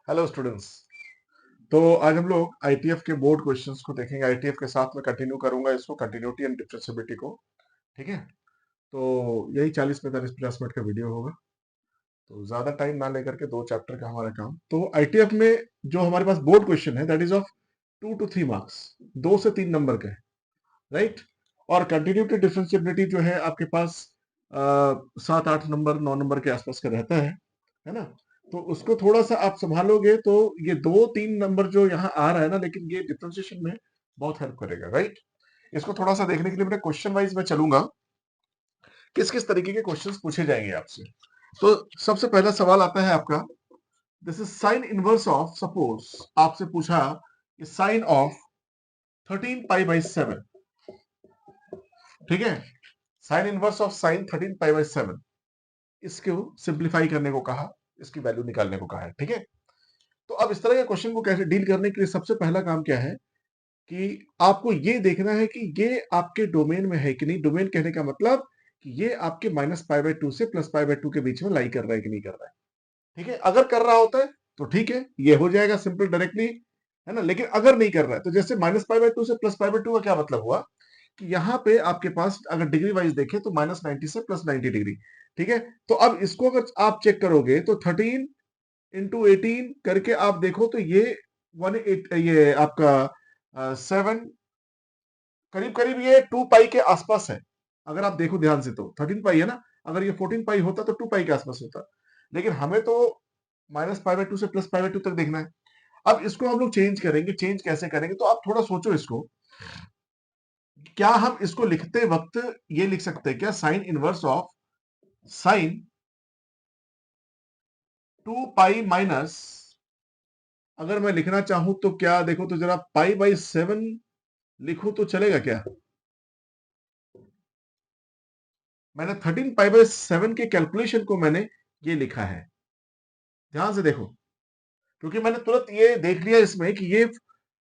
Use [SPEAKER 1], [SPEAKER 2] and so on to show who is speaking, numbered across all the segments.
[SPEAKER 1] Hello students. तो आज हम लोग आईटीएफ के बोर्ड क्वेश्चंस को देखेंगे। आईटीएफ के साथ में कंटिन्यू करूंगा इसको, कंटिन्यूटी एंड डिफरेंशिएबिलिटी को। ठीक है, तो यही 40-45-50 मिनट का वीडियो होगा। तो ज्यादा टाइम ना लेकर के 2 चैप्टर का हमारा काम। तो आईटीएफ में जो हमारे पास बोर्ड क्वेश्चन है that is of 2 to 3 marks, 2 से 3 नंबर का है, राइट। और कंटिन्यूटी डिफरेंशिएबिलिटी जो है आपके पास 7-8 नंबर 9 नंबर के आसपास का रहता है ना। तो उसको थोड़ा सा आप संभालोगे तो ये 2-3 नंबर जो यहाँ आ रहा है ना, लेकिन ये डिफरेंशिएशन में बहुत हेल्प करेगा, राइट। इसको थोड़ा सा देखने के लिए मैं क्वेश्चन वाइज में चलूंगा, किस किस तरीके के क्वेश्चंस पूछे जाएंगे आपसे। तो सबसे पहला सवाल आता है आपका, this is sine inverse of, suppose आपसे पूछा कि साइन ऑफ 13 पाई बाई 7। ठीक है, sign inverse of sign 13 pi by 7, इसको सिंप्लीफाई करने को कहा, इसकी वैल्यू निकालने को कहा है। ठीक है, तो अब इस तरह के क्वेश्चन को कैसे डील करने के लिए सबसे पहला काम क्या है कि आपको ये देखना है कि ये आपके डोमेन में है कि नहीं। डोमेन कहने का मतलब कि ये आपके -π/2 से +π/2 के बीच में लाई कर रहा है कि नहीं कर रहा है। ठीक है, अगर कर रहा होता है तो ठीक है, ये हो जाएगा सिंपल डायरेक्टली, है ना। लेकिन अगर नहीं कर रहा है तो जैसे -π/2 से +π/2 का क्या मतलब हुआ कि यहाँ पे आपके पास अगर डिग्री वाइज देखें तो -90 से +90 डिग्री। ठीक है, तो अब इसको अगर आप चेक करोगे तो 13 × 18 करके आप देखो तो ये 18, ये आपका 7, करीब करीब ये 2 पाई के आसपास है। अगर आप देखो ध्यान से तो 13 पाई है ना, अगर ये 14 पाई होता तो 2 पाई के आसपास होता। लेकिन हमें तो -π/2 से +π/2 तक देखना है। अब इसको हम लोग चेंज करेंगे। चेंज कैसे करेंगे तो आप थोड़ा सोचो इसको। क्या हम इसको लिखते वक्त ये लिख सकते हैं क्या, साइन इनवर्स ऑफ साइन 2 पाई अगर मैं लिखना चाहूं तो क्या, देखो तो जरा π/7 लिखूं तो चलेगा क्या। मैंने 13 π/7 के कैलकुलेशन को मैंने ये लिखा है, ध्यान से देखो, क्योंकि मैंने तुरंत ये देख लिया इसमें कि ये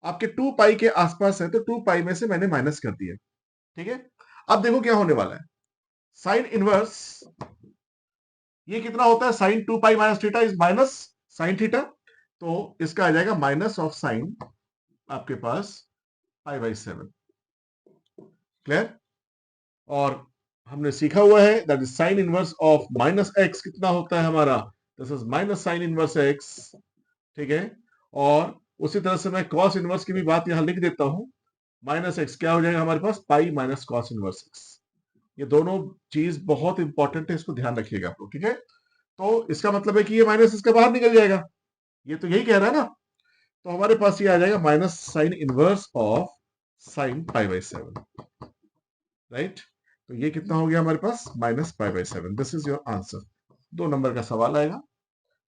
[SPEAKER 1] आपके 2 पाई के आसपास है, तो 2 पाई में से मैंने माइनस कर दिया। ठीक है, अब देखो क्या होने वाला है। साइन इनवर्स ये कितना होता है, sine 2 pi - theta is minus sine theta, तो इसका आ जाएगा माइनस ऑफ साइन आपके पास π/7। क्लियर। और हमने सीखा हुआ है that is sine inverse of -x कितना होता है हमारा, this is minus sine inverse x। ठीक है, और उसी तरह से मैं कॉस इनवर्स की भी बात यहां लिख देता हूं। -x क्या हो जाएगा हमारे पास, pi minus cos inverse x। ये दोनों चीज बहुत इंपॉर्टेंट है, इसको ध्यान रखिएगा आप लोग। ठीक है, तो इसका मतलब है कि ये माइनस इसके बाहर निकल जाएगा, ये तो यही कह रहा है ना। तो हमारे पास ये आ जाएगा minus sine inverse of sine π/7, right. तो ये कितना हो गया हमारे पास, -π/7। This is your answer. 2 number का सवाल आएगा,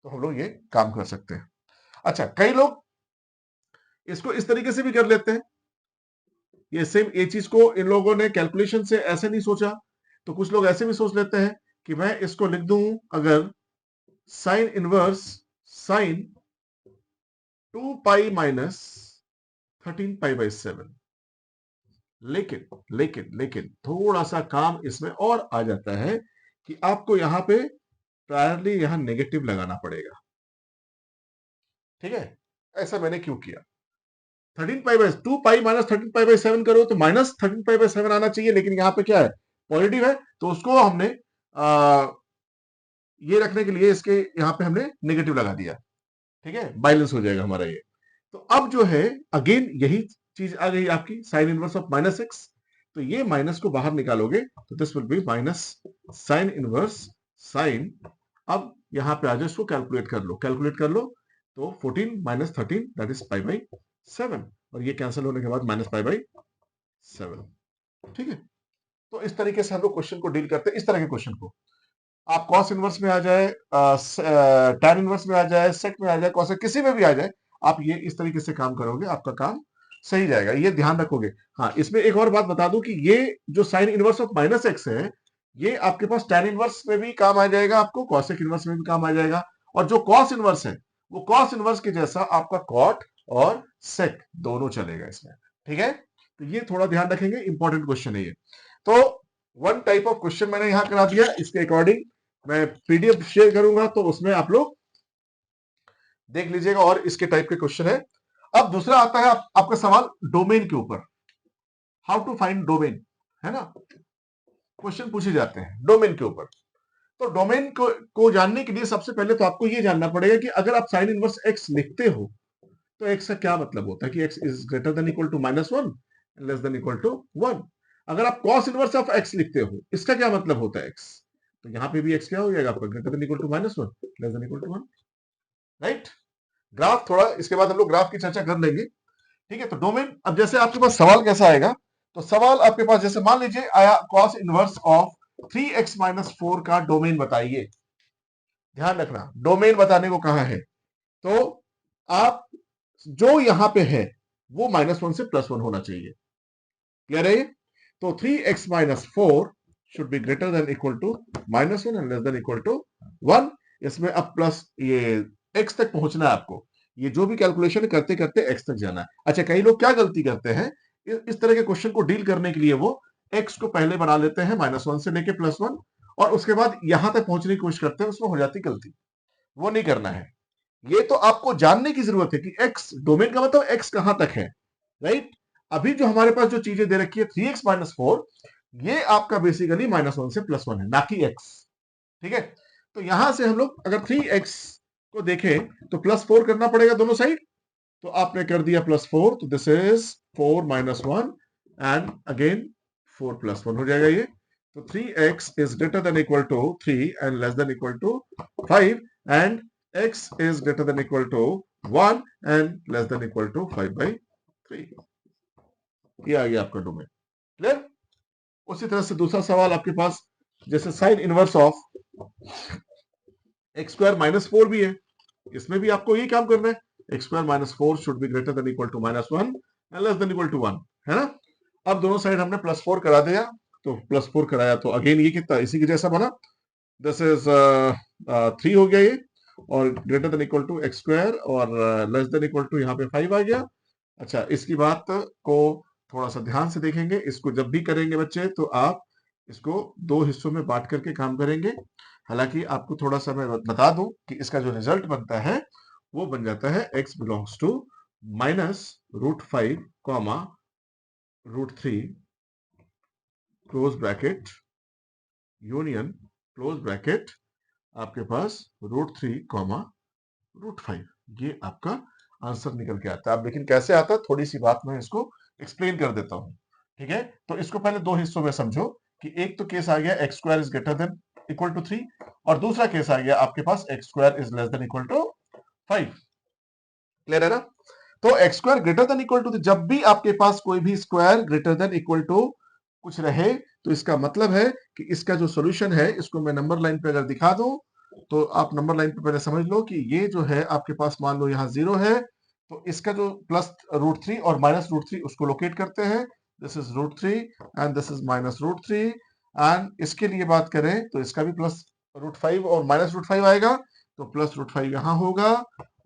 [SPEAKER 1] तो हम लोग ये काम कर सकते हैं। अच्छा, कई लोग इसको इस तरीके से भी कर लेते हैं। ये सेम ये चीज को इन लोगों ने कैलकुलेशन से ऐसे नहीं सोचा, तो कुछ लोग ऐसे भी सोच लेते हैं कि मैं इसको लिख दूं अगर sine inverse sine 2 pi minus 13 π/7। लेकिन लेकिन लेकिन थोड़ा सा काम इसमें और आ जाता है कि आपको यहां पे प्रायरली यहां नेगेटिव लगाना पड़ेगा। ठीक है, ऐसा मैंने क्यों किया, 2 पाई - 13 π/7 करो तो -13 π/7 आना चाहिए, लेकिन यहाँ पे क्या है, पॉजिटिव है, तो उसको हमने ये रखने के लिए इसके यहाँ पे हमने नेगेटिव लगा दिया। ठीक है, बैलेंस हो जाएगा हमारा ये। तो अब जो है अगेन यही चीज आ गई आपकी, साइन इनवर्स ऑफ -x। तो ये माइनस को बाहर निकालोगे तो this will B minus sine inverse sine. अब यहां पे आ जाओ, इसको कैलकुलेट कर लो, कैलकुलेट कर लो। तो 14 - 13 दैट इज π/7, और ये कैंसिल होने के बाद -π/7। ठीक है, तो इस तरीके से हम लोग क्वेश्चन को डील करते हैं। इस तरह के क्वेश्चन को आप कॉस इनवर्स में आ जाए, टैन इनवर्स में आ जाए, सेक में आ जाए, कॉस किसी में भी आ जाए, आप ये इस तरीके से काम करोगे, आपका काम सही जाएगा, ये ध्यान रखोगे। हाँ, इसमें एक और बात बता दूं कि ये जो साइन इनवर्स ऑफ -x है, ये आपके पास टैन इनवर्स में भी काम आ जाएगा, आपको कॉसेक इनवर्स में भी काम आ जाएगा। और जो कॉस इनवर्स है वो कॉस इनवर्स के जैसा आपका कॉट और सेक दोनों चलेगा इसमें। ठीक है, तो ये थोड़ा ध्यान रखेंगे, इंपॉर्टेंट क्वेश्चन है ये। तो वन टाइप ऑफ क्वेश्चन मैंने यहां करा दिया, इसके अकॉर्डिंग मैं पीडीएफ शेयर करूंगा, तो उसमें आप लोग देख लीजिएगा, और इसके टाइप के क्वेश्चन है। अब दूसरा आता है आपका सवाल डोमेन के ऊपर, हाउ टू फाइंड डोमेन, है ना, क्वेश्चन पूछे जाते हैं डोमेन के ऊपर। तो डोमेन को जानने के लिए सबसे पहले तो आपको यह जानना पड़ेगा कि अगर आप साइन इनवर्स एक्स लिखते हो तो एक्स का क्या मतलब होता है, कि x is greater than equal to -1, less than equal to 1। अगर आप कॉस इनवर्स ऑफ एक्स लिखते हो, इसका क्या मतलब होता है एक्स, तो यहां पे भी एक्स क्या हो जाएगा आपका, greater than equal to -1, less than equal to 1, right. Graph थोड़ा इसके बाद हम लोग ग्राफ की चर्चा कर लेंगे, ठीक है। तो डोमेन, अब जैसे आपके पास सवाल कैसा आएगा, तो सवाल आपके पास जैसे मान लीजिए आया कॉस इनवर्स ऑफ 3x-4 का डोमेन बताइए। ध्यान रखना, डोमेन बताने को कहा है, तो आप जो यहां पे है वो -1 से +1 होना चाहिए, क्लियर है। तो 3x-4 should be greater than equal to -1 and less than equal to 1। इसमें अब प्लस ये x तक पहुंचना है आपको, ये जो भी कैलकुलेशन करते करते x तक जाना है। अच्छा, कई लोग क्या गलती करते हैं, इस तरह के क्वेश्चन को डील करने के लिए वो x को पहले बना लेते हैं -1 से लेके +1, और उसके बाद यहां तक पहुंचने की कोशिश करते हैं, उसमें हो जाती गलती। वो नहीं करना है। ये तो आपको जानने की जरूरत है कि x डोमेन का मतलब x कहां तक है, राइट। अभी जो हमारे पास जो चीजें दे रखी है 3x-4, ये आपका बेसिकली -1 से +1 है, ना कि x, ठीक है। तो यहां से हम लोग अगर 3x को देखें तो +4 करना पड़ेगा दोनों साइड, तो आपने कर दिया +4, तो दिस इज 4 - 1 एंड अगेन 4 + 1 हो जाएगा ये। तो 3x is greater than equal to 3 and less than equal to 5, and x is greater than equal to 1 and less than equal to 5/3। ये आ गया आपका डोमेन, क्लियर। उसी तरह से दूसरा सवाल आपके पास, जैसे साइन इनवर्स ऑफ x² - 4 भी है, इसमें भी आपको ये काम करना है, x² - 4 should be greater than equal to -1 and less than equal to 1, है ना। अब दोनों साइड हमने +4 करा दिया, तो +4 कराया तो अगेन ये कितना इसी के जैसा बना, दिस इज 3 हो गया ये, और greater than equal to x² और लेस देन इक्वल टू यहाँ पे 5 आ गया। अच्छा, इसकी बात को थोड़ा सा ध्यान से देखेंगे, इसको जब भी करेंगे बच्चे तो आप इसको दो हिस्सों में बांट करके काम करेंगे। हालांकि आपको थोड़ा सा मैं बता दूं कि इसका जो रिजल्ट बनता है वो बन जाता है x belongs to -√5, √3 close bracket union close bracket आपके पास √3, √5, ये आपका आंसर निकल के आता है। अब लेकिन कैसे आता है, थोड़ी सी बात मैं इसको एक्सप्लेन कर देता हूं, ठीक है। तो इसको पहले दो हिस्सों में समझो, कि एक तो केस आ गया x² is greater than equal to 3, और दूसरा केस आ गया आपके पास x² is less than equal to 5, clear है ना। तो x² greater than equal to, जब भी आपके पास कोई भी square greater than equal to कुछ रहे, तो इसका मतलब है कि इसका जो सॉल्यूशन है, इसको मैं नंबर लाइन पे अगर दिखा दूं, तो आप नंबर लाइन पे पहले समझ लो कि ये जो है आपके पास, मान लो यहाँ 0 है, तो इसका जो +√3 और -√3 उसको लोकेट करते हैं, this is √3 and this is -√3, and इसके लिए बात करें तो इसका भी +√5 और -√5 आएगा, तो +√5 यहां होगा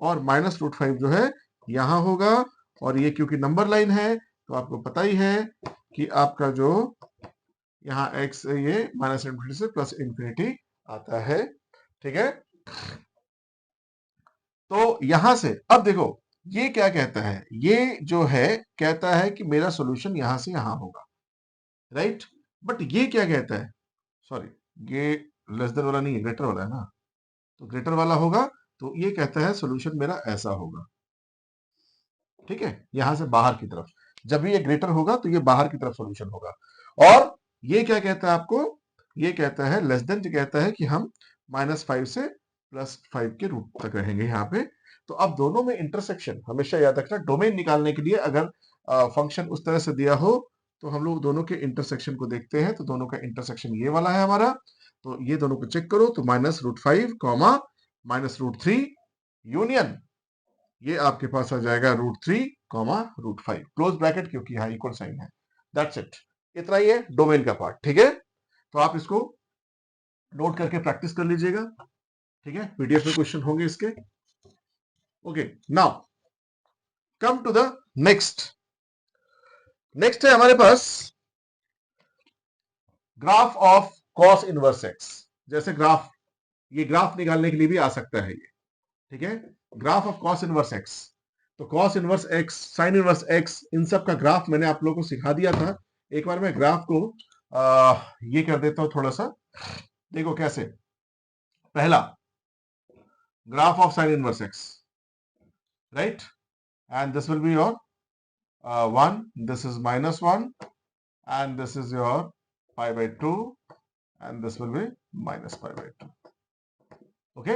[SPEAKER 1] और -√5 जो है यहां होगा, और ये क्योंकि नंबर लाइन है तो आपको पता ही है कि आपका जो यहाँ x ये -∞ से +∞ आता है, ठीक है। तो यहां से अब देखो ये क्या कहता है, ये जो है कहता है कि मेरा सॉल्यूशन यहां से यहां होगा, राइट। बट ये क्या कहता है, सॉरी, ये लेस देन वाला नहीं है, ग्रेटर वाला है ना, तो ग्रेटर वाला होगा, तो ये कहता है सॉल्यूशन मेरा ऐसा होगा, ठीक है, यहां से बाहर की तरफ। जब भी ये ग्रेटर होगा तो ये बाहर की तरफ सॉल्यूशन होगा। और ये क्या कहता है आपको, ये कहता है लेस देन, जो कहता है कि हम -5 से +5 के रूट तक रहेंगे यहाँ पे। तो अब दोनों में इंटरसेक्शन हमेशा याद रखना, डोमेन निकालने के लिए अगर फंक्शन उस तरह से दिया हो तो हम लोग दोनों के इंटरसेक्शन को देखते हैं। तो दोनों का इंटरसेक्शन ये वाला है हमारा, तो ये दोनों को चेक करो, तो -√5, -√3 यूनियन, ये आपके पास आ जाएगा √3, √5 क्लोज ब्रैकेट, क्योंकि यहां इक्वल साइन है। दैट्स इट, इतना ही है डोमेन का पार्ट, ठीक है। तो आप इसको नोट करके प्रैक्टिस कर लीजिएगा, ठीक है, पीडीएफ में क्वेश्चन होंगे इसके। Okay, now come to the next. Next है हमारे पास graph of cos inverse x. जैसे ग्राफ, ये ग्राफ निकालने के लिए भी आ सकता है ये, ठीक है। Graph of cos inverse x. तो cos inverse x, sine inverse x, इन सब का ग्राफ मैंने आप लोगों को सिखा दिया था। एक बार मैं ग्राफ को ये कर देता हूं थोड़ा सा, देखो कैसे। पहला, graph of sine inverse x, right, and this will be your 1, this is -1, and this is your pi by 2, and this will be minus pi by 2. Okay,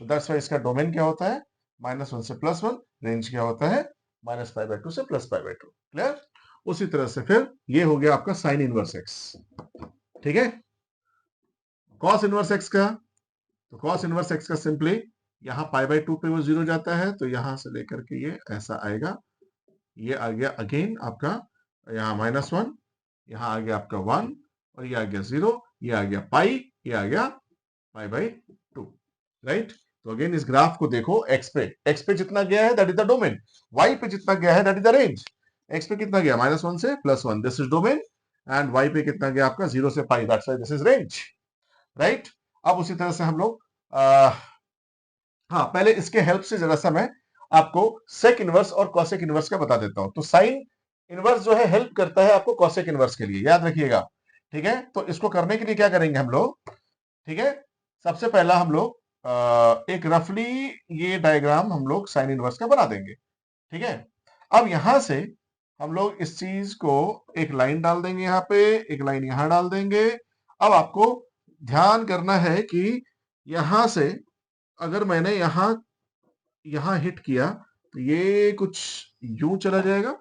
[SPEAKER 1] so that's why इसका डोमेन क्या होता है, -1 से +1, range क्या होता है, -π/2 से +π/2। Clear. उसी तरह से फिर ये हो गया आपका साइन इनवर्स एक्स। ठीक है, कॉस इनवर्स एक्स का, तो कॉस इनवर्स एक्स का सिंपली यहां π/2 पे वो 0 जाता है, तो यहां से लेकर के ये ऐसा आएगा, ये आ गया अगेन आपका यहाँ -1, यहां आ गया आपका 1, और ये आ गया 0, ये आ गया पाई, ये आ गया π/2, राइट। तो अगेन इस ग्राफ को देखो, एक्स पे जितना गया है that is the domain, y पे जितना गया है that is the range. X पे कितना गया, -1 से +1, this is domain, and y पे कितना गया आपका 0 से pi, that's why this is range, right. अब उसी तरह से हम लोग हाँ, पहले इसके हेल्प से जरा सा मैं आपको सेक इनवर्स और कॉसेक इनवर्स का बता देता हूं। तो साइन इनवर्स जो है हेल्प करता है आपको कॉसेक इनवर्स के लिए, याद रखिएगा। ठीक है, तो इसको करने के लिए क्या करेंगे हम लोग, ठीक है, सबसे पहला हम लोग एक रफली ये डायग्राम हम लोग साइन इनवर्स का बना देंगे। ठीक है, अब यहां से हम लोग इस चीज को एक लाइन डाल देंगे, यहाँ पे एक लाइन यहां डाल देंगे। अब आपको ध्यान करना है कि यहां से अगर मैंने यहां हिट किया तो ये कुछ यूं चला जाएगा,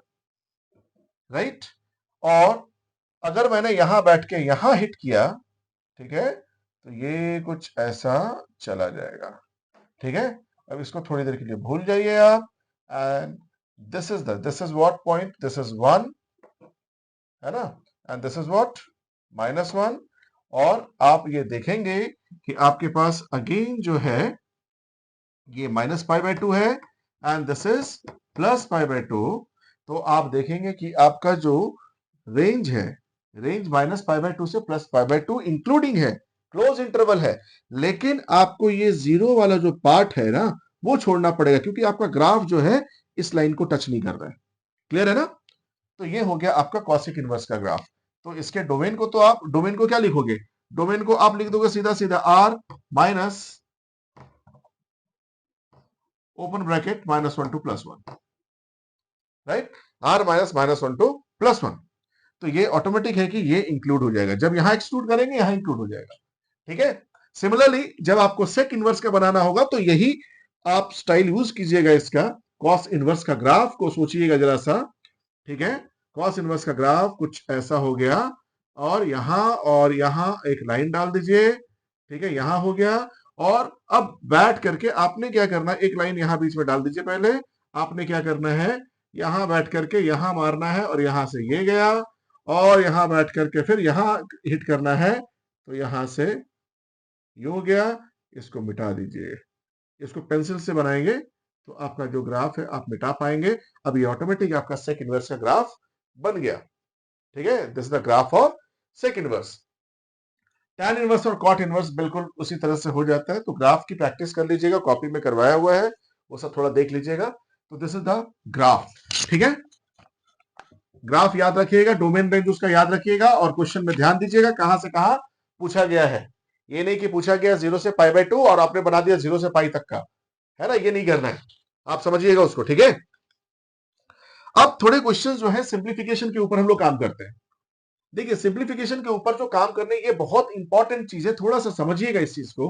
[SPEAKER 1] राइट। और अगर मैंने यहां बैठ के यहां हिट किया, ठीक है, तो ये कुछ ऐसा चला जाएगा। ठीक है, अब इसको थोड़ी देर के लिए भूल जाइए आप, and this is what point, this is 1, है ना, एंड दिस इज व्हाट -1। और आप ये देखेंगे कि आपके पास अगेन जो है ये -π/2 है, एंड दिस इज +π/2। तो आप देखेंगे कि आपका जो रेंज है, रेंज -π/2 से +π/2 इंक्लूडिंग है, क्लोज इंटरवल है, लेकिन आपको ये 0 वाला जो पार्ट है ना वो छोड़ना पड़ेगा, क्योंकि आपका ग्राफ जो है इस लाइन को टच नहीं कर रहा है। क्लियर है ना। तो ये हो गया आपका कॉसिक इनवर्स का ग्राफ। तो इसके डोमेन को, तो आप डोमेन को क्या लिखोगे, डोमेन को आप लिख दोगे सीधा सीधा r minus open bracket -1 to +1, right, r minus -1 to +1। तो ये ऑटोमेटिक है कि ये इंक्लूड हो जाएगा, जब यहां एक्सक्लूड करेंगे यहां इंक्लूड हो जाएगा। ठीक है, सिमिलरली जब आपको सेक इनवर्स का बनाना होगा तो यही आप स्टाइल यूज कीजिएगा इसका। कॉस इनवर्स का ग्राफ को सोचिएगा जरा सा, ठीक है, कॉस इनवर्स का ग्राफ कुछ ऐसा हो गया, और यहां एक लाइन डाल दीजिए। ठीक है, यहां हो गया, और अब बैठ करके आपने क्या करना है, एक लाइन यहां बीच में डाल दीजिए। पहले आपने क्या करना है, यहां बैठ करके यहां मारना है, और यहां से ये गया, और यहां बैठ करके फिर यहां हिट करना है, तो यहां से यूं गया, इसको मिटा दीजिए। इसको पेंसिल से बनाएंगे तो आपका जो ग्राफ है आप मिटा पाएंगे। अब ये ऑटोमेटिक आपका सेक इनवर्स का ग्राफ बन गया। ठीक है, this is the graph of sec inverse. Tan inverse और कॉट इनवर्स बिल्कुल उसी तरह से हो जाता है। तो ग्राफ की प्रैक्टिस कर लीजिएगा, कॉपी में करवाया हुआ है, वो सब थोड़ा देख लीजिएगा। तो दिस इज द ग्राफ। ठीक है, ग्राफ याद रखिएगा, डोमेन रेंज उसका याद रखिएगा, और क्वेश्चन में ध्यान दीजिएगा कहां से कहां पूछा गया है। ये नहीं कि पूछा गया 0 से π/2 और आपने बना दिया 0 से पाई तक का, है ना, ये नहीं करना है, आप समझिएगा उसको। ठीक है, अब थोड़े क्वेश्चंस जो है सिंप्लीफिकेशन के ऊपर हम लोग काम करते हैं। देखिए, सिंप्लीफिकेशन के ऊपर जो काम करने, ये बहुत इंपॉर्टेंट चीज है, थोड़ा सा समझिएगा इस चीज को,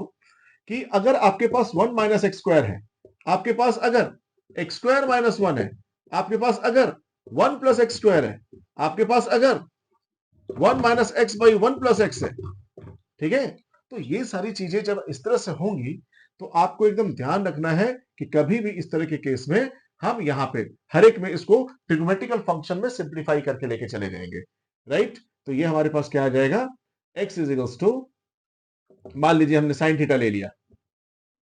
[SPEAKER 1] कि अगर आपके पास 1 माइनस एक्स स्क्वायर है, आपके पास अगर एक्स स्क्वायर -1 है, आपके पास अगर 1 प्लस एक्स स्क्वायर है, आपके पास अगर 1 minus x by 1 plus x है, ठीक है, तो ये सारी चीजें जब इस तरह से होंगी तो आपको एकदम ध्यान रखना है कि कभी भी इस तरह के केस में हम यहां पे हर एक में इसको ट्रिग्नोमेट्रिकल फंक्शन में सिंप्लीफाई करके लेके चले जाएंगे, राइट। तो ये हमारे पास क्या आ जाएगा, x इज इक्वल्स टू, मान लीजिए हमने साइन थीटा ले लिया,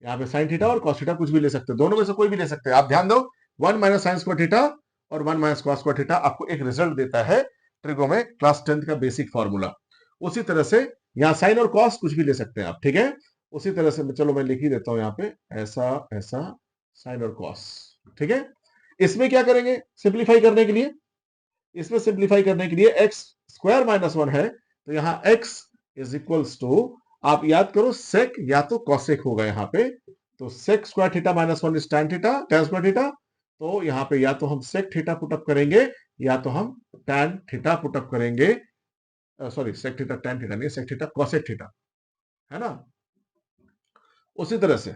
[SPEAKER 1] यहाँ पे साइन थीटा और कॉस थीटा कुछ भी ले सकते हैं, दोनों में से कोई भी ले सकते हैं। आप ध्यान दो, 1 माइनस साइन स्क्वायर थीटा और 1 माइनस कॉस स्क्वायर थीटा आपको एक रिजल्ट देता है ट्रिगो में, क्लास 10th का बेसिक फॉर्मूला। उसी तरह से यहाँ साइन और कॉस कुछ भी ले सकते हैं आप, ठीक है। उसी तरह से चलो मैं लिख ही देता हूं यहाँ पे, ऐसा ऐसा साइन और कॉस। ठीक है, इसमें क्या करेंगे सिंप्लीफाई करने के लिए, इसमें सिंप्लीफाई करने के लिए एक्स स्क्वायर माइनस वन है, तो यहां x इज इक्वल्स टू, आप याद करो सेक या तो कॉसेक होगा यहां पे, तो sec square theta minus one is tan theta, tan square theta, तो यहां पे या तो हम सेक थीटा पुटअप करेंगे या तो हम टैन थीटा पुटअप करेंगे, sorry sec theta tan theta नहीं, सेक थीटा कॉसेक थीटा, है ना। उसी तरह से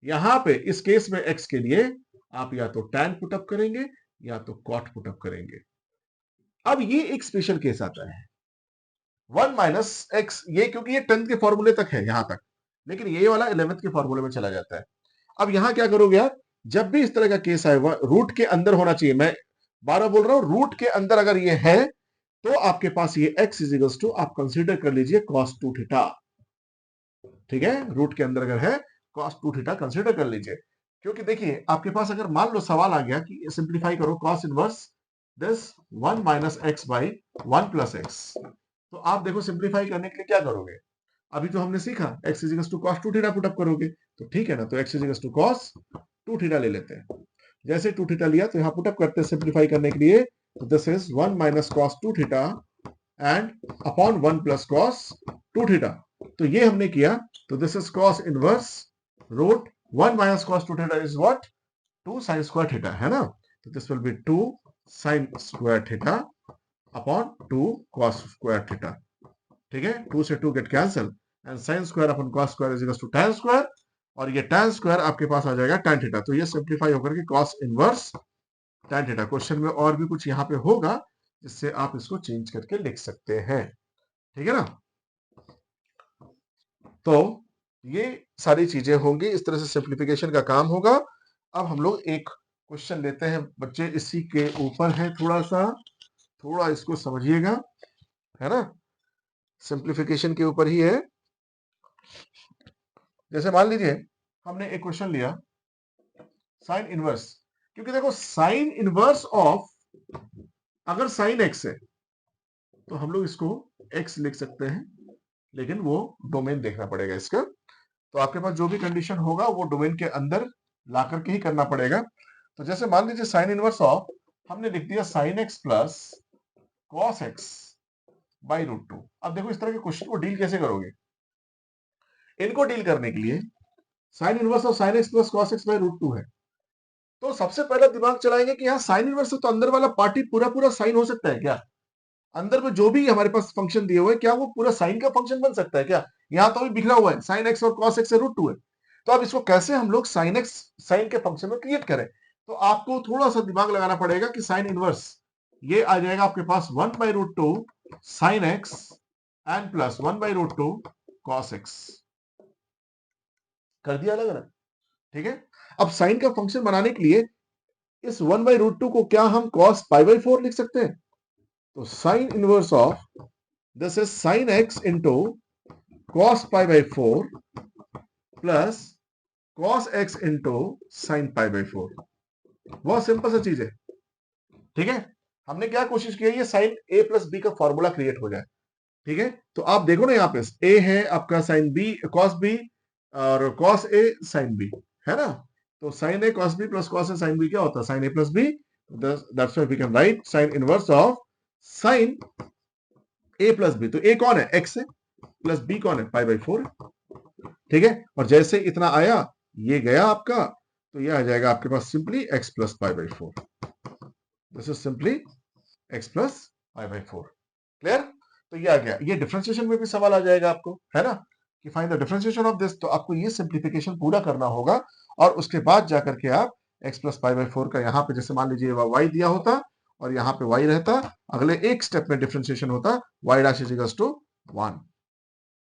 [SPEAKER 1] यहां पे इस केस में x के लिए आप या तो टैन पुटअप करेंगे या तो कॉट पुटअप करेंगे। अब ये एक स्पेशल केस आता है 1 माइनस एक्स, ये क्योंकि ये 10th के फॉर्मूले तक है यहां तक, लेकिन ये वाला 11th के फॉर्मूले में चला जाता है। अब यहां क्या करोगे यार, जब भी इस तरह का केस आएगा रूट के अंदर होना चाहिए, मैं 12 बोल रहा हूं, रूट के अंदर अगर ये है तो आपके पास ये x इजिकल्स टू आप कंसीडर कर लीजिए cos 2 थीटा। ठीक है, रूट के अंदर अगर है cos 2 थीटा कंसीडर कर लीजिए, क्योंकि देखिए आपके पास अगर मान लो सवाल आ गया कि सिंप्लीफाई करो cos inverse this 1 minus x by 1 plus x, तो आप देखो सिंप्लीफाई करने के लिए क्या करोगे, अभी तो हमने सीखा x equals to cos 2 theta put up करोगे, तो ठीक है ना, तो x equals to cos 2 theta ले लेते हैं। जैसे 2 थीटा लिया तो यहां पुटअप करते हैं सिंप्लीफाई करने के लिए, तो this is 1 minus cos 2 theta and upon 1 plus cos 2 theta, तो ये हमने किया, तो this is cos inverse root 1 minus cos 2 theta is what 2 sin square theta, है ना, तो this will be 2 sin square theta upon 2 cos square theta. ठीक है, 2 से 2 get cancel and sin square upon cos square is equal to tan square, और ये tan square आपके पास आ जाएगा tan थीटा, तो ये सिंप्लीफाई होकर के cos inverse tan theta. Question में और भी कुछ यहाँ पे होगा जिससे आप इसको चेंज करके लिख सकते हैं। ठीक है ना, तो ये सारी चीजें होंगी, इस तरह से सिंप्लीफिकेशन का काम होगा। अब हम लोग एक क्वेश्चन लेते हैं बच्चे, इसी के ऊपर है, थोड़ा इसको समझिएगा, है ना, सिंप्लीफिकेशन के ऊपर ही है। जैसे मान लीजिए हमने एक क्वेश्चन लिया साइन इनवर्स, क्योंकि देखो साइन इनवर्स ऑफ, अगर साइन एक्स है तो हम लोग इसको एक्स लिख सकते हैं, लेकिन वो डोमेन देखना पड़ेगा इसका, तो आपके पास जो भी कंडीशन होगा वो डोमेन के अंदर ला करके ही करना पड़ेगा। तो जैसे मान लीजिए साइन इनवर्स ऑफ, हमने लिख दिया sine x plus cos x by root two. अब देखो इस तरह के क्वेश्चन को डील कैसे करोगे, इनको डील करने के लिए sine inverse of sine x plus cos x by root two है, तो सबसे पहले दिमाग चलाएंगे कि यहाँ साइन इनवर्स है तो अंदर वाला पार्टी पूरा पूरा साइन हो सकता है क्या, अंदर में जो भी हमारे पास फंक्शन दिए हुए हैं क्या वो पूरा साइन का फंक्शन बन सकता है क्या, यहां तो अभी बिखरा हुआ है साइन एक्स और कॉस एक्स रूट टू है, तो अब इसको कैसे हम लोग साइन एक्स साइन के फंक्शन में क्रिएट करें, तो आपको थोड़ा सा दिमाग लगाना पड़ेगा कि साइन इनवर्स ये आ जाएगा आपके पास 1 by root two sine x and plus 1 by root two cos x, कर दिया अलग अलग। ठीक है, अब साइन का फंक्शन बनाने के लिए इस 1 बाई रूट टू को क्या हम कॉस पाई बाई 4 लिख सकते हैं, तो sine inverse of this is sine x into cos pi by 4 plus cos x into sine pi by 4, बहुत सिंपल सा चीज है। ठीक है, हमने क्या कोशिश की है, ये साइन a प्लस बी का फॉर्मूला क्रिएट हो जाए। ठीक है, तो आप देखो ना यहाँ पे a है आपका साइन b cos b और cos a साइन b, है ना, तो sine a cos b plus cos a sine b क्या होता है sine a plus b, that's why we can write sine inverse of sine a plus b, तो a कौन है x है, प्लस b कौन है पाई बाई 4। ठीक है, और जैसे इतना आया ये गया आपका, तो ये आ जाएगा आपके पास simply x plus pi by 4, this is simply x plus pi by 4। Clear, तो ये आ गया, ये डिफरेंशिएशन में भी सवाल आ जाएगा आपको, है ना, कि find the differentiation of this, तो आपको ये सिंप्लीफिकेशन पूरा करना होगा, और उसके बाद जाकर के आप x प्लस पाई बाई 4 का यहाँ पे जैसे मान लीजिए y दिया होता और यहाँ पे y रहता, अगले एक स्टेप में डिफरेंशिएशन होता y dash is equals to 1,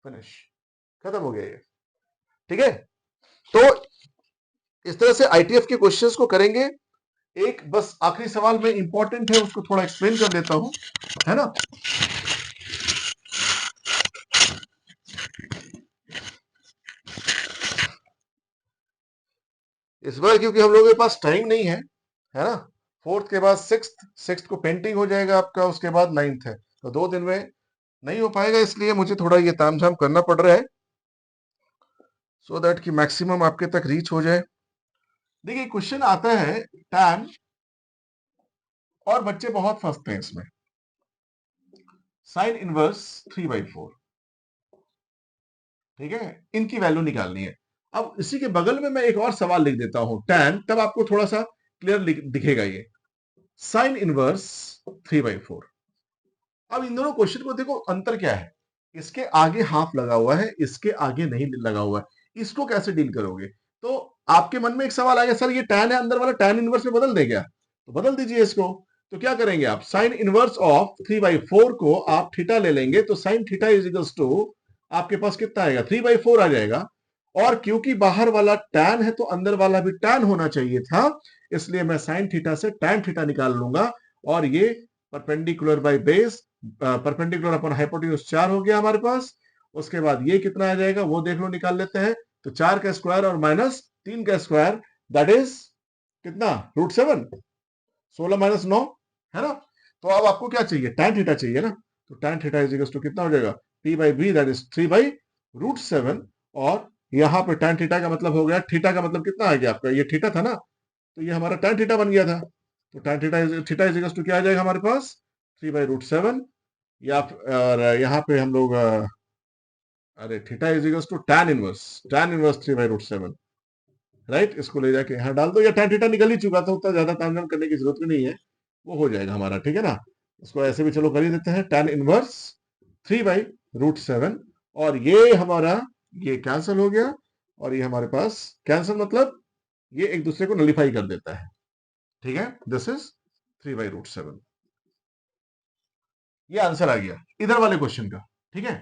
[SPEAKER 1] finish, खत्म हो गया ये। ठीक है, तो इस तरह से आईटीएफ के क्वेश्चंस को करेंगे। एक बस आखिरी सवाल में इंपॉर्टेंट है उसको थोड़ा एक्सप्लेन कर देता हूं, है ना, इस बार क्योंकि हम लोगों के पास टाइम नहीं है ना, फोर्थ के बाद सिक्स्थ को पेंटिंग हो जाएगा आपका, उसके बाद नाइन्थ है, तो 2 दिन में नहीं हो पाएगा, इसलिए मुझे थोड़ा ये तामझाम करना पड़ रहा है, सो दैट कि मैक्सिमम आपके तक रीच हो जाए। देखिए क्वेश्चन आता है tan, और बच्चे बहुत फंसते हैं इसमें। साइन इनवर्स 3/4, ठीक है, इनकी वैल्यू निकालनी है। अब इसी के बगल में मैं एक और सवाल लिख देता हूं tan, तब आपको थोड़ा सा क्लियर दिखेगा ये। Sign inverse 3/4। अब इन दोनों क्वेश्चन को देखो, अंतर क्या है, इसके आगे हाफ लगा हुआ है, इसके आगे नहीं लगा हुआ है, इसको कैसे डील करोगे? तो आपके मन में एक सवाल आएगा, सर ये tan है अंदर वाला, tan इनवर्स में बदल दे क्या? तो बदल दीजिए इसको। तो क्या करेंगे आप, साइन इनवर्स ऑफ 3/4 को आप थीटा ले लेंगे, तो sine theta is equals to आपके पास कितना आएगा, 3/4 आ जाएगा। और क्योंकि बाहर वाला tan है तो अंदर वाला भी tan होना चाहिए था, इसलिए मैं साइन थीटा से tan थीटा निकाल लूंगा, और ये perpendicular by base, perpendicular upon hypotenuse 4 हो गया हमारे पास। उसके बाद ये कितना आ जाएगा वो देख लो, निकाल लेते हैं। तो 4 का स्क्वायर और माइनस 3 का स्क्वायर, दैट इज कितना, √7। 16 माइनस 9 है ना। तो अब आपको क्या चाहिए, tan थीटा चाहिए ना। तो tan theta is equal to कितना हो जाएगा, p/b, दैट इज 3/√7। और यहां पे tan थीटा का मतलब हो गया, थीटा का मतलब कितना आ गया आपका, ये थीटा था ना, तो ये हमारा tan थीटा बन गया था। तो tan theta is equal to क्या आ जाएगा हमारे पास, 3/√7। या और यहाँ पे हम लोग अरे theta is equal to tan inverse 3/√7, right. इसको ले जाके यहाँ डाल दो, या tan थीटा निकल ही चुका था, उतना ज्यादा तामझाम करने की जरूरत भी नहीं है, वो हो जाएगा हमारा, ठीक है ना। इसको ऐसे भी चलो कर ही देते हैं, tan इनवर्स 3/√7। और ये हमारा, ये कैंसिल हो गया, और ये हमारे पास कैंसिल मतलब ये एक दूसरे को नलीफाई कर देता है, ठीक है। This is 3/√7। ये आंसर आ गया इधर वाले क्वेश्चन का, ठीक है।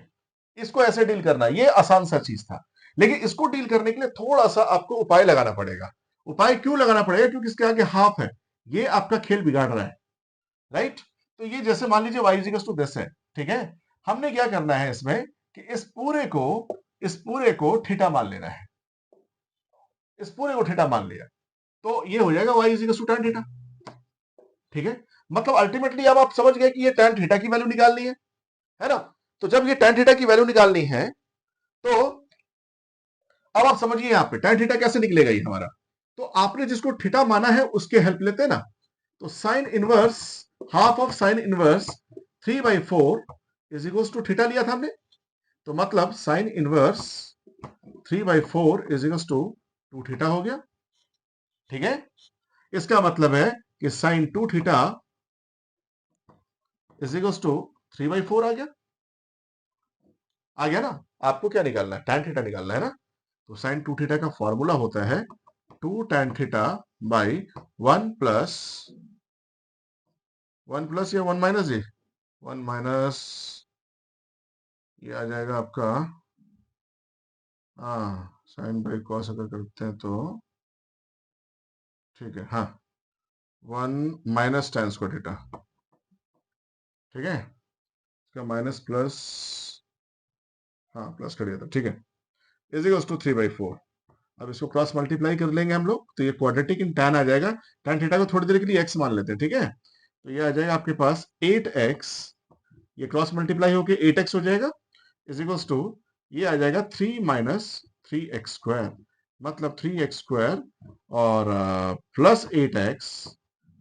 [SPEAKER 1] इसको ऐसे डील करना, ये आसान सा चीज था। लेकिन इसको डील करने के लिए थोड़ा सा आपको उपाय लगाना पड़ेगा। उपाय क्यों लगाना पड़ेगा, क्योंकि इसके आगे हाफ है, ये आपका खेल बिगाड़ रहा है, राइट। तो ये जैसे मान लीजिए y इक्वल्स टू दिस है, ठीक है। हमने क्या करना है इसमें कि इस पूरे को थीटा मान लेना है, इस पूरे को थीटा मान लिया, तो ये हो जाएगा y equals to tan theta, ठीक है। मतलब अल्टीमेटली अब आप समझ गए कि ये tan थीटा की वैल्यू निकालनी है ना। तो जब ये tan थीटा की वैल्यू निकालनी है, तो अब आप समझिए यहाँ पे tan थीटा कैसे निकलेगा ये हमारा। तो आपने जिसको थीटा माना है उसके हेल्प लेते हैं ना। तो sine inverse, half of sine inverse 3/4 is equal to theta लिया था हमने। तो मतलब sine inverse 3/4 is equal to 2 theta हो गया, ठीक है। इसका मतलब है कि sine 2 theta is equal to 3/4 आ गया ना। आपको क्या निकालना है, tan थीटा निकालना है ना। तो साइन 2 थीटा का फॉर्मूला होता है 2 tan थीटा बाई 1 प्लस या 1 माइनस, ये 1 माइनस, ये आ जाएगा आपका, हाँ साइन बाई कॉस अगर करते हैं तो ठीक है, हाँ 1 माइनस tan स्क्वायर थीटा, ठीक है। इसका माइनस प्लस, हाँ प्लस कर दिया था, ठीक है, इज इक्वल्स टू 3/4। अब इसको क्रॉस मल्टीप्लाई कर लेंगे हम लोग, तो ये क्वाड्रेटिक इन tan आ जाएगा। tan थीटा को थोड़ी देर के लिए x मान लेते हैं, ठीक है। तो ये आ जाएगा आपके पास 8x, ये क्रॉस मल्टीप्लाई होके 8x हो जाएगा, इज इक्वल्स टू ये आ जाएगा 3 माइनस 3x², मतलब 3x² और प्लस 8x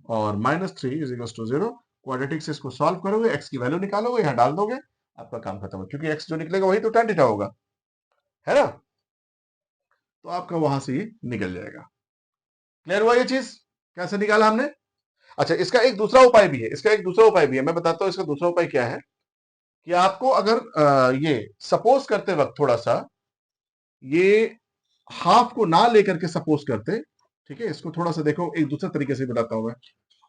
[SPEAKER 1] और -3 इज इक्वल्स टू 0। क्वाड्रेटिक से इसको सॉल्व करोगे, x की वैल्यू निकालोगे, यहाँ डाल दोगे, आपका काम खत्म हो, क्योंकि x जो निकलेगा वही तो tan थीटा होगा, है ना। तो आपका वहां से ये निकल जाएगा। क्लियर हुआ ये चीज, कैसे निकाला हमने। अच्छा, इसका एक दूसरा उपाय भी है, मैं बताता हूं इसका दूसरा उपाय क्या है। कि आपको अगर ये सपोज करते वक्त थोड़ा सा ये हाफ को ना लेकर के सपोज करते, ठीक है, इसको थोड़ा सा देखो एक दूसरे तरीके से बताता हूं मैं।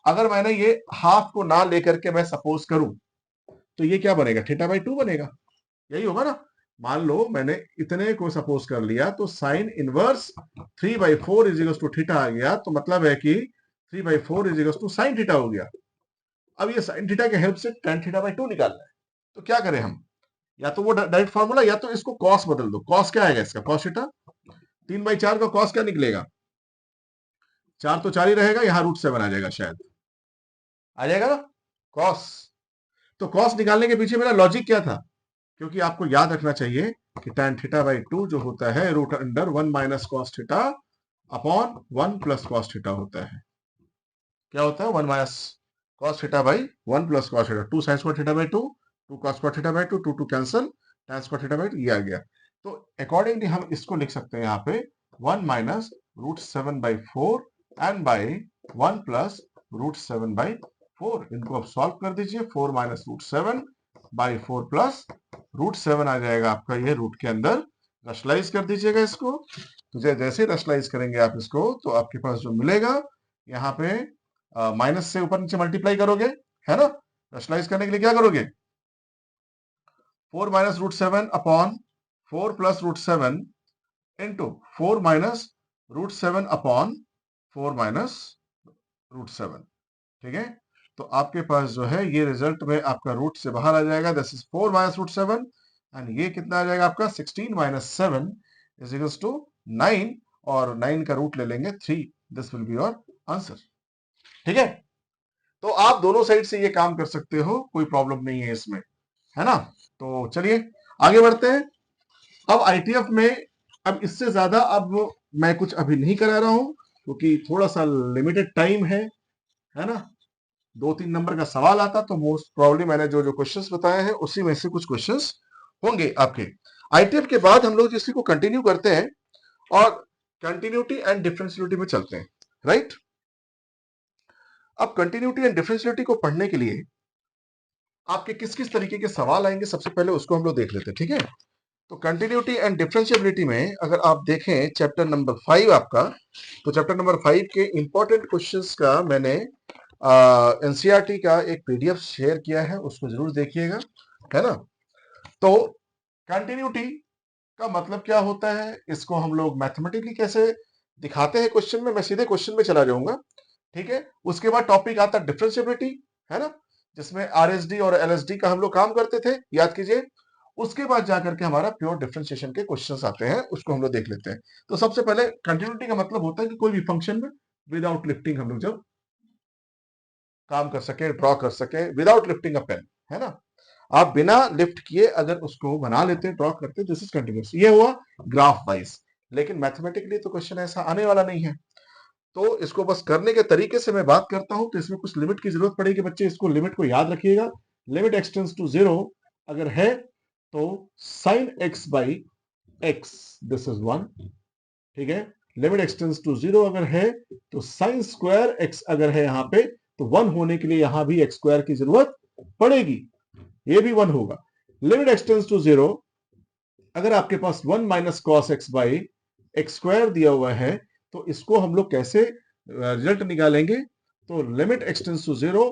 [SPEAKER 1] अगर मैंने ये हाफ को ना लेकर के मैं सपोज करूं, तो ये क्या बनेगा, θ/2 बनेगा, यही होगा ना। मान लो मैंने इतने को सपोज कर लिया, तो sine inverse 3/4 is equal to theta आ गया, तो मतलब है कि 3/4 is equal to sine theta हो गया। अब ये साइन थीटा के हेल्प से tan θ/2 निकालना है। तो क्या करें हम, या तो वो डायरेक्ट फॉर्मूला, या तो इसको कॉस बदल दो। कॉस क्या आएगा इसका, कॉस थीटा, 3/4 का कॉस क्या निकलेगा, 4 तो 4 ही रहेगा, यहां √7 आ जाएगा, शायद आ जाएगा ना कॉस। तो कॉस निकालने के पीछे मेरा लॉजिक क्या था, क्योंकि आपको याद रखना चाहिए कि tan θ/2 जो होता है √1 minus cos theta upon 1 plus cos theta होता है। क्या होता है? 1 minus cos theta by 1 plus cos theta, 2 sine square theta by 2, 2 cos square theta by 2, 2 cancel, tan square theta by 2, ये आ गया। तो अकॉर्डिंगली हम इसको लिख सकते हैं यहाँ पे 1 minus root 7 by 4 and by 1 plus root 7 by 4। इनको अब सॉल्व कर दीजिए। 4 minus root 7 by 4 plus root 7 आ जाएगा आपका ये रूट के अंदर। रशलाइज कर दीजिएगा इसको। तो जैसे रशलाइज करेंगे आप इसको तो आपके पास जो मिलेगा यहाँ पे माइनस से ऊपर नीचे मल्टीप्लाई करोगे, है ना। रैशनलाइज करने के लिए क्या करोगे? 4 minus root 7 upon 4 plus root 7 into 4 minus root 7 upon 4 minus root 7। ठीक है, तो आपके पास जो है ये रिजल्ट में आपका रूट से बाहर आ जाएगा, this is 4 minus root 7 and ये कितना आ जाएगा आपका 16 माइनस 7 इज इक्वल्स टू 9 और 9 का रूट ले लेंगे 3। This will be your answer. ठीक है, तो आप दोनों साइड से ये काम कर सकते हो, कोई प्रॉब्लम नहीं है इसमें, है ना। तो चलिए आगे बढ़ते हैं। अब आईटीएफ में अब इससे ज्यादा अब मैं कुछ अभी नहीं करा रहा हूं क्योंकि थोड़ा सा लिमिटेड टाइम है ना। 2-3 नंबर का सवाल आता तो मोस्ट प्रॉब्लली मैंने जो जो क्वेश्चंस बताए हैं उसी में से कुछ क्वेश्चंस होंगे आपके। आईटीएफ के बाद हम लोग इसी को कंटिन्यू करते हैं और कंटिन्यूटी एंड डिफरेंशियलिटी में चलते हैं, राइट। अब कंटिन्यूटी एंड डिफरेंशियलिटी को पढ़ने के लिए आपके किस किस तरीके के सवाल आएंगे सबसे पहले उसको हम लोग देख लेते हैं। ठीक है, तो कंटिन्यूटी एंड डिफरेंशियबिलिटी में अगर आप देखें चैप्टर नंबर 5 आपका, तो चैप्टर नंबर 5 के इंपॉर्टेंट क्वेश्चंस का मैंने एनसीईआरटी का एक पीडीएफ शेयर किया है, उसको जरूर देखिएगा, है ना। तो कंटिन्यूटी का मतलब क्या होता है, इसको हम लोग मैथमेटिकली कैसे दिखाते हैं क्वेश्चन में, मैं सीधे क्वेश्चन में चला जाऊंगा। ठीक है, उसके बाद टॉपिक आता है डिफरेंशियबिलिटी, है ना, जिसमें आरएसडी और एलएसडी का हम लोग काम करते थे, याद कीजिए। उसके बाद जाकर के हमारा प्योर डिफरेंशिएशन के क्वेश्चंस आते हैं, उसको हम लोग देख लेते हैं। तो सबसे पहले कंटिन्यूटी का मतलब होता है कि कोई भी फंक्शन में विदाउट लिफ्टिंग हम लोग जब काम कर सके, ड्रॉ कर सके विदाउट लिफ्टिंग अ पेन, है ना। आप बिना लिफ्ट किए अगर उसको बना लेते ड्रॉ करते, दिस इज कंटिन्यूस। ये हुआ ग्राफ वाइज, लेकिन मैथमेटिकली तो क्वेश्चन ऐसा आने वाला नहीं है। तो इसको बस करने के तरीके से मैं बात करता हूं, तो इसमें कुछ लिमिट की जरूरत पड़ेगी बच्चे, इसको लिमिट को याद रखिएगा। लिमिट एक्सटेंड्स टू 0 अगर है तो sine x by x, this is 1। ठीक है, लिमिट एक्सटेंड्स टू 0 अगर है तो साइन स्क्वायर एक्स अगर है यहाँ पे, तो 1 होने के लिए यहां भी एक्स स्क्वायर की जरूरत पड़ेगी, ये भी 1 होगा। लिमिट एक्सटेंड्स टू 0 अगर आपके पास 1 minus cos x by x square दिया हुआ है, तो इसको हम लोग कैसे रिजल्ट निकालेंगे? तो लिमिट एक्सटेंड्स टू 0